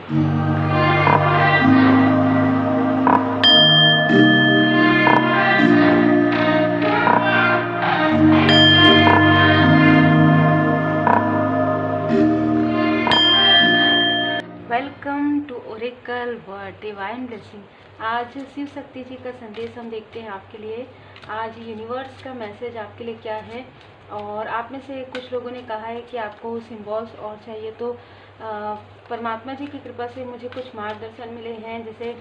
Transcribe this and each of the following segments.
Welcome to Oracle word divine blessing. आज शिव शक्ति जी का संदेश हम देखते हैं आपके लिए। आज यूनिवर्स का मैसेज आपके लिए क्या है। और आप में से कुछ लोगों ने कहा है कि आपको सिंबल्स और चाहिए, तो परमात्मा जी की कृपा से मुझे कुछ मार्गदर्शन मिले हैं। जैसे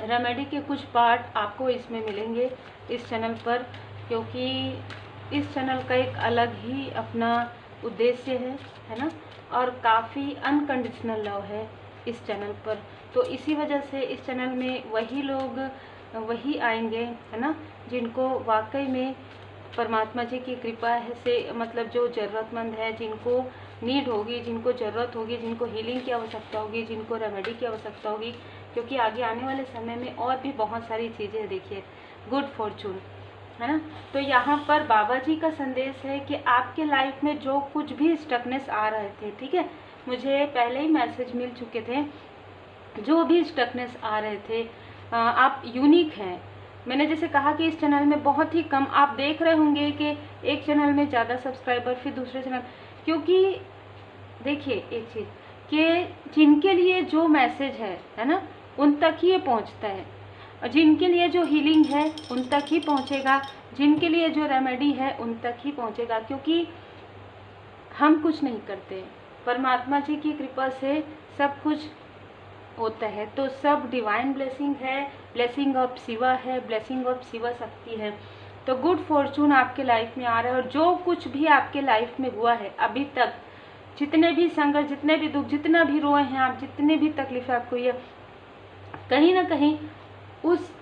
रेमेडी के कुछ पार्ट आपको इसमें मिलेंगे इस चैनल पर, क्योंकि इस चैनल का एक अलग ही अपना उद्देश्य है ना, और काफ़ी अनकंडीशनल लव है इस चैनल पर। तो इसी वजह से इस चैनल में वही लोग वही आएंगे, है ना, जिनको वाकई में परमात्मा जी की कृपा है से, मतलब जो ज़रूरतमंद है, जिनको नीड होगी, जिनको ज़रूरत होगी, जिनको हीलिंग की आवश्यकता होगी, जिनको रेमेडी की आवश्यकता होगी। क्योंकि आगे आने वाले समय में और भी बहुत सारी चीज़ें देखिए, गुड फॉर्चून, है ना। तो यहाँ पर बाबा जी का संदेश है कि आपके लाइफ में जो कुछ भी स्टकनेस आ रहे थे, ठीक है, मुझे पहले ही मैसेज मिल चुके थे, जो भी स्टकनेस आ रहे थे, आप यूनिक हैं। मैंने जैसे कहा कि इस चैनल में बहुत ही कम आप देख रहे होंगे कि एक चैनल में ज़्यादा सब्सक्राइबर, फिर दूसरे चैनल, क्योंकि देखिए एक चीज़ कि जिनके लिए जो मैसेज है ना, उन तक ही ये पहुंचता है। और जिनके लिए जो हीलिंग है उन तक ही पहुंचेगा, जिनके लिए जो रेमेडी है उन तक ही पहुंचेगा। क्योंकि हम कुछ नहीं करते, परमात्मा जी की कृपा से सब कुछ होता है। तो सब डिवाइन ब्लेसिंग है, ब्लेसिंग ऑफ शिवा है, ब्लेसिंग ऑफ शिवा शक्ति है। तो गुड फॉर्चून आपके लाइफ में आ रहा है। और जो कुछ भी आपके लाइफ में हुआ है अभी तक, जितने भी संघर्ष, जितने भी दुख, जितना भी रोए हैं आप, जितने भी तकलीफ आपको हुई है, कहीं ना कहीं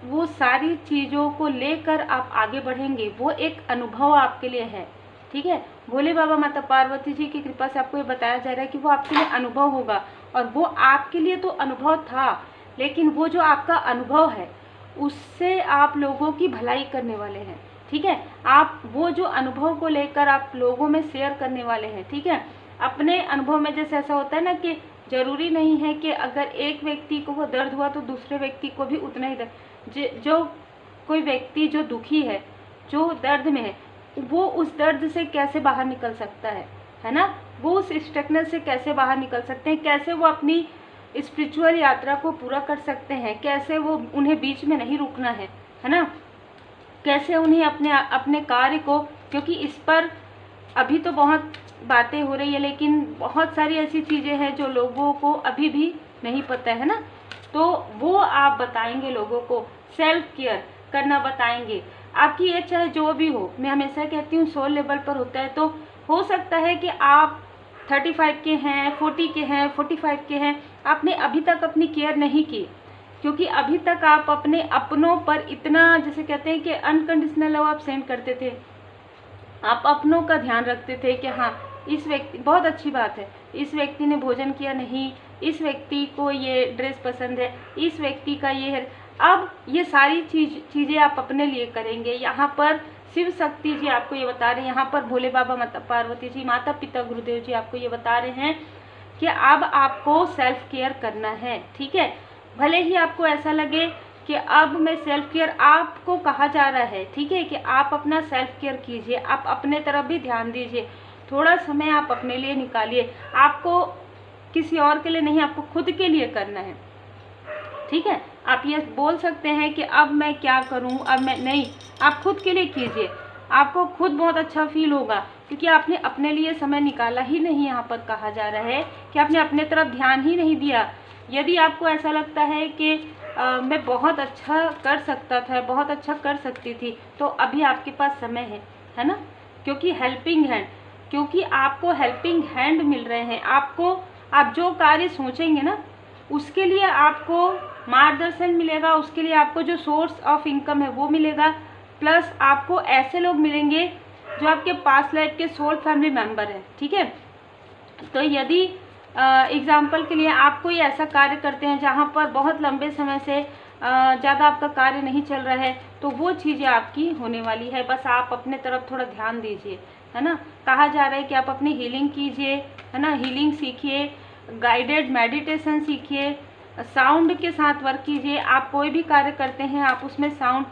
वो सारी चीज़ों को लेकर आप आगे बढ़ेंगे। वो एक अनुभव आपके लिए है, ठीक है। भोले बाबा माता पार्वती जी की कृपा से आपको ये बताया जा रहा है कि वो आपके लिए अनुभव होगा। और वो आपके लिए तो अनुभव था, लेकिन वो जो आपका अनुभव है उससे आप लोगों की भलाई करने वाले हैं, ठीक है। आप वो जो अनुभव को लेकर आप लोगों में शेयर करने वाले हैं, ठीक है। अपने अनुभव में जैसे ऐसा होता है ना कि जरूरी नहीं है कि अगर एक व्यक्ति को वो दर्द हुआ तो दूसरे व्यक्ति को भी उतना ही दर्द। जो कोई व्यक्ति जो दुखी है, जो दर्द में है, वो उस दर्द से कैसे बाहर निकल सकता है ना। वो उस स्टकनेस से कैसे बाहर निकल सकते हैं, कैसे वो अपनी स्पिरिचुअल यात्रा को पूरा कर सकते हैं, कैसे वो उन्हें बीच में नहीं रुकना है ना, कैसे उन्हें अपने कार्य को, क्योंकि इस पर अभी तो बहुत बातें हो रही है, लेकिन बहुत सारी ऐसी चीज़ें हैं जो लोगों को अभी भी नहीं पता है ना। तो वो आप बताएंगे लोगों को, सेल्फ केयर करना बताएंगे। आपकी एज चाहे जो भी हो, मैं हमेशा कहती हूँ सोल लेवल पर होता है। तो हो सकता है कि आप 35 के हैं, 40 के हैं, 45 के हैं, आपने अभी तक अपनी केयर नहीं की, क्योंकि अभी तक आप अपने अपनों पर इतना, जैसे कहते हैं कि अनकंडीशनल लव आप सेंड करते थे, आप अपनों का ध्यान रखते थे कि हाँ इस व्यक्ति, बहुत अच्छी बात है, इस व्यक्ति ने भोजन किया नहीं, इस व्यक्ति को ये ड्रेस पसंद है, इस व्यक्ति का ये है। अब ये सारी चीज़ें आप अपने लिए करेंगे। यहाँ पर शिव शक्ति जी आपको ये बता रहे हैं, यहाँ पर भोले बाबा माता पार्वती जी, माता पिता गुरुदेव जी आपको ये बता रहे हैं कि अब आपको सेल्फ केयर करना है, ठीक है। भले ही आपको ऐसा लगे कि अब मैं सेल्फ केयर, आपको कहा जा रहा है, ठीक है, कि आप अपना सेल्फ केयर कीजिए, आप अपने तरफ भी ध्यान दीजिए, थोड़ा समय आप अपने लिए निकालिए। आपको किसी और के लिए नहीं, आपको खुद के लिए करना है, ठीक है। आप ये बोल सकते हैं कि अब मैं क्या करूं, अब मैं नहीं, आप खुद के लिए कीजिए, आपको खुद बहुत अच्छा फील होगा, क्योंकि आपने अपने लिए समय निकाला ही नहीं। यहाँ पर कहा जा रहा है कि आपने अपने तरफ ध्यान ही नहीं दिया। यदि आपको ऐसा लगता है कि मैं बहुत अच्छा कर सकता था, बहुत अच्छा कर सकती थी, तो अभी आपके पास समय है ना, क्योंकि हेल्पिंग हैंड, क्योंकि आपको हेल्पिंग हैंड मिल रहे हैं। आपको, आप जो कार्य सोचेंगे ना, उसके लिए आपको मार्गदर्शन मिलेगा, उसके लिए आपको जो सोर्स ऑफ इनकम है वो मिलेगा, प्लस आपको ऐसे लोग मिलेंगे जो आपके पास्ट लाइफ के सोल फैमिली मेंबर हैं, ठीक है। तो यदि एग्जाम्पल के लिए आप कोई ऐसा कार्य करते हैं जहाँ पर बहुत लंबे समय से ज़्यादा आपका कार्य नहीं चल रहा है, तो वो चीज़ें आपकी होने वाली है। बस आप अपने तरफ थोड़ा ध्यान दीजिए, है ना। कहा जा रहा है कि आप अपनी हीलिंग कीजिए, है ना, हीलिंग सीखिए, गाइडेड मेडिटेशन सीखिए, साउंड के साथ वर्क कीजिए। आप कोई भी कार्य करते हैं आप उसमें साउंड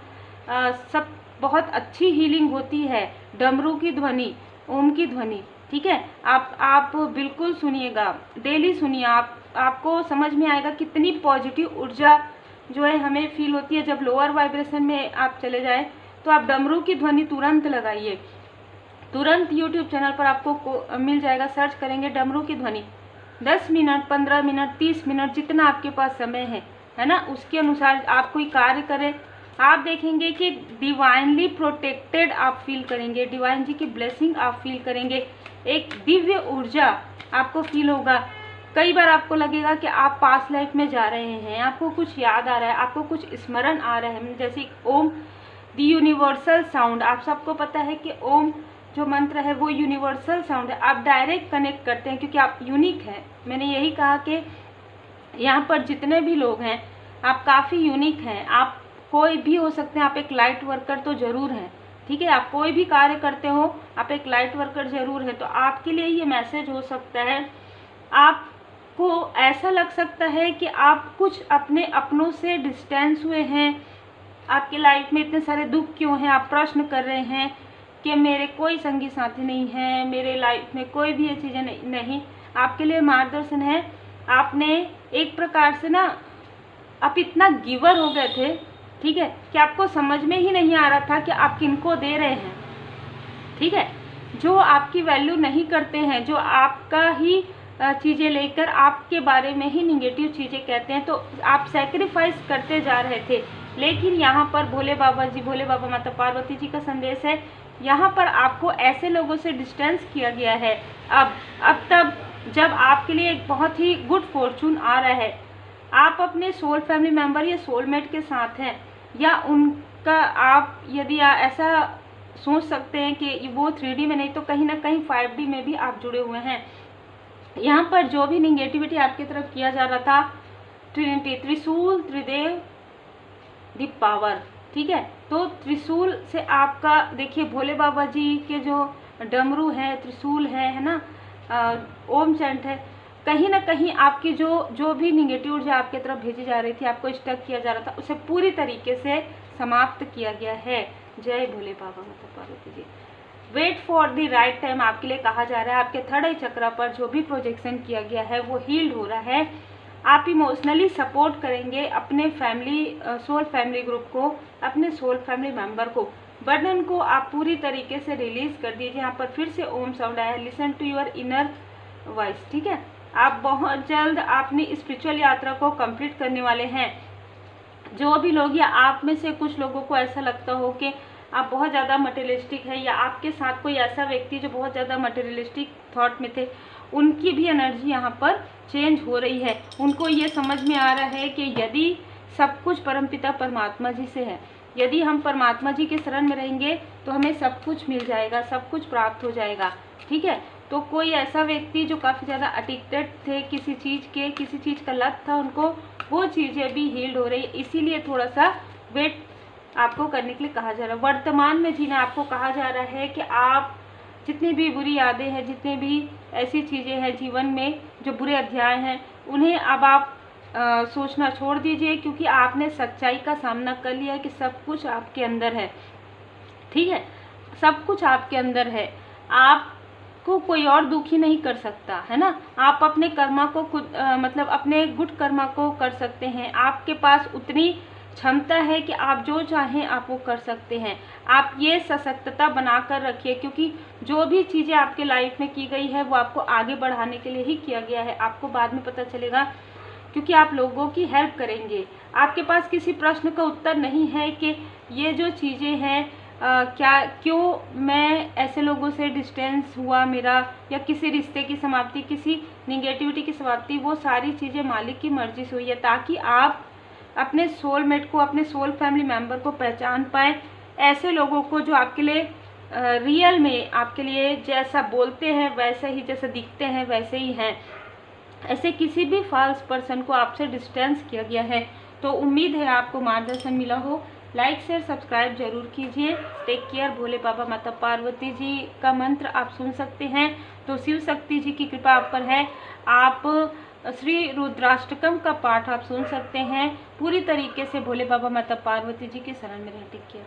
सब बहुत अच्छी हीलिंग होती है। डमरू की ध्वनि, ओम की ध्वनि, ठीक है, आप बिल्कुल सुनिएगा, डेली सुनिए। आपको समझ में आएगा कितनी पॉजिटिव ऊर्जा जो है हमें फील होती है जब लोअर वाइब्रेशन में आप चले जाएं। तो आप डमरू की ध्वनि तुरंत लगाइए, तुरंत यूट्यूब चैनल पर आपको मिल जाएगा, सर्च करेंगे डमरू की ध्वनि। 10 मिनट, 15 मिनट, 30 मिनट, जितना आपके पास समय है ना, उसके अनुसार आप कोई कार्य करें। आप देखेंगे कि डिवाइनली प्रोटेक्टेड आप फील करेंगे, डिवाइन जी की ब्लेसिंग आप फील करेंगे, एक दिव्य ऊर्जा आपको फील होगा। कई बार आपको लगेगा कि आप पास्ट लाइफ में जा रहे हैं, आपको कुछ याद आ रहा है, आपको कुछ स्मरण आ रहा है। जैसे ओम दी यूनिवर्सल साउंड, आप सबको पता है कि ओम जो मंत्र है वो यूनिवर्सल साउंड है, आप डायरेक्ट कनेक्ट करते हैं क्योंकि आप यूनिक हैं। मैंने यही कहा कि यहाँ पर जितने भी लोग हैं आप काफ़ी यूनिक हैं, आप कोई भी हो सकते हैं, आप एक लाइट वर्कर तो ज़रूर हैं, ठीक है, आप कोई भी कार्य करते हो आप एक लाइट वर्कर ज़रूर है। तो आपके लिए ये मैसेज हो सकता है, आपको ऐसा लग सकता है कि आप कुछ अपने अपनों से डिस्टेंस हुए हैं, आपकी लाइफ में इतने सारे दुख क्यों हैं, आप प्रश्न कर रहे हैं कि मेरे कोई संगी साथी नहीं है, मेरे लाइफ में कोई भी ये चीज़ें नहीं। आपके लिए मार्गदर्शन है। आपने एक प्रकार से ना आप इतना गिवर हो गए थे, ठीक है, कि आपको समझ में ही नहीं आ रहा था कि आप किनको दे रहे हैं, ठीक है। जो आपकी वैल्यू नहीं करते हैं, जो आपका ही चीज़ें लेकर आपके बारे में ही निगेटिव चीज़ें कहते हैं, तो आप सैक्रिफाइस करते जा रहे थे। लेकिन यहाँ पर भोले बाबा जी, भोले बाबा माता पार्वती जी का संदेश है, यहाँ पर आपको ऐसे लोगों से डिस्टेंस किया गया है। अब तब जब आपके लिए एक बहुत ही गुड फॉर्चून आ रहा है, आप अपने सोल फैमिली मेम्बर या सोलमेट के साथ हैं, या उनका आप यदि ऐसा सोच सकते हैं कि वो 3D में नहीं तो कहीं ना कहीं 5D में भी आप जुड़े हुए हैं। यहाँ पर जो भी निगेटिविटी आपकी तरफ किया जा रहा था, ट्रिनिटी, त्रिशूल, त्रिदेव, दी पावर, ठीक है, तो त्रिशूल से आपका देखिए भोले बाबा जी के जो डमरू है, त्रिशूल है ना, ओम चैंट है, कहीं ना कहीं आपकी जो भी निगेटिव ऊर्जा आपकी तरफ भेजी जा रही थी, आपको स्टक किया जा रहा था, उसे पूरी तरीके से समाप्त किया गया है। जय भोले बाबा माता Parvati ji. Wait for the right time आपके लिए कहा जा रहा है। आपके थर्ड आई चक्र पर जो भी प्रोजेक्शन किया गया है वो हील्ड हो रहा है। आप इमोशनली सपोर्ट करेंगे अपने फैमिली, सोल फैमिली ग्रुप को, अपने सोल फैमिली मेंबर को। बर्डन को आप पूरी तरीके से रिलीज कर दीजिए। यहाँ पर फिर से ओम साउंड आया, listen to your inner voice, ठीक है। आप बहुत जल्द अपनी स्पिरिचुअल यात्रा को कंप्लीट करने वाले हैं। जो भी लोग, या आप में से कुछ लोगों को ऐसा लगता हो कि आप बहुत ज़्यादा मटेरियलिस्टिक है, या आपके साथ कोई ऐसा व्यक्ति जो बहुत ज़्यादा मटेरियलिस्टिक थॉट में थे, उनकी भी एनर्जी यहाँ पर चेंज हो रही है। उनको ये समझ में आ रहा है कि यदि सब कुछ परमपिता परमात्मा जी से है, यदि हम परमात्मा जी के शरण में रहेंगे तो हमें सब कुछ मिल जाएगा, सब कुछ प्राप्त हो जाएगा, ठीक है। तो कोई ऐसा व्यक्ति जो काफ़ी ज़्यादा एडिक्टेड थे किसी चीज़ के, किसी चीज़ का लत था उनको, वो चीज़ें भी हील्ड हो रही है। इसीलिए थोड़ा सा वेट आपको करने के लिए कहा जा रहा है। वर्तमान में जीना आपको कहा जा रहा है कि आप जितनी भी बुरी यादें हैं, जितनी भी ऐसी चीज़ें हैं जीवन में जो बुरे अध्याय हैं, उन्हें अब आप सोचना छोड़ दीजिए, क्योंकि आपने सच्चाई का सामना कर लिया कि सब कुछ आपके अंदर है, ठीक है, सब कुछ आपके अंदर है। आपको कोई और दुखी नहीं कर सकता, है ना। आप अपने कर्मा को खुद मतलब अपने गुड कर्मा को कर सकते हैं। आपके पास उतनी क्षमता है कि आप जो चाहें आप वो कर सकते हैं। आप ये सशक्तता बना कर रखिए, क्योंकि जो भी चीज़ें आपके लाइफ में की गई है वो आपको आगे बढ़ाने के लिए ही किया गया है। आपको बाद में पता चलेगा, क्योंकि आप लोगों की हेल्प करेंगे। आपके पास किसी प्रश्न का उत्तर नहीं है कि ये जो चीज़ें हैं क्यों मैं ऐसे लोगों से डिस्टेंस हुआ मेरा, या किसी रिश्ते की समाप्ति, किसी निगेटिविटी की समाप्ति, वो सारी चीज़ें मालिक की मर्जी से हुई है, ताकि आप अपने सोलमेट को, अपने सोल फैमिली मेंबर को पहचान पाए। ऐसे लोगों को जो आपके लिए रियल में आपके लिए जैसा बोलते हैं वैसे ही, जैसे दिखते हैं वैसे ही हैं। ऐसे किसी भी फॉल्स पर्सन को आपसे डिस्टेंस किया गया है। तो उम्मीद है आपको मार्गदर्शन मिला हो। लाइक शेयर सब्सक्राइब जरूर कीजिए। Take care. भोले बाबा माता पार्वती जी का मंत्र आप सुन सकते हैं। तो शिव शक्ति जी की कृपा आप पर है। आप श्री रुद्राष्टकम का पाठ आप सुन सकते हैं। पूरी तरीके से भोले बाबा माता पार्वती जी की शरण में रह टिकिए।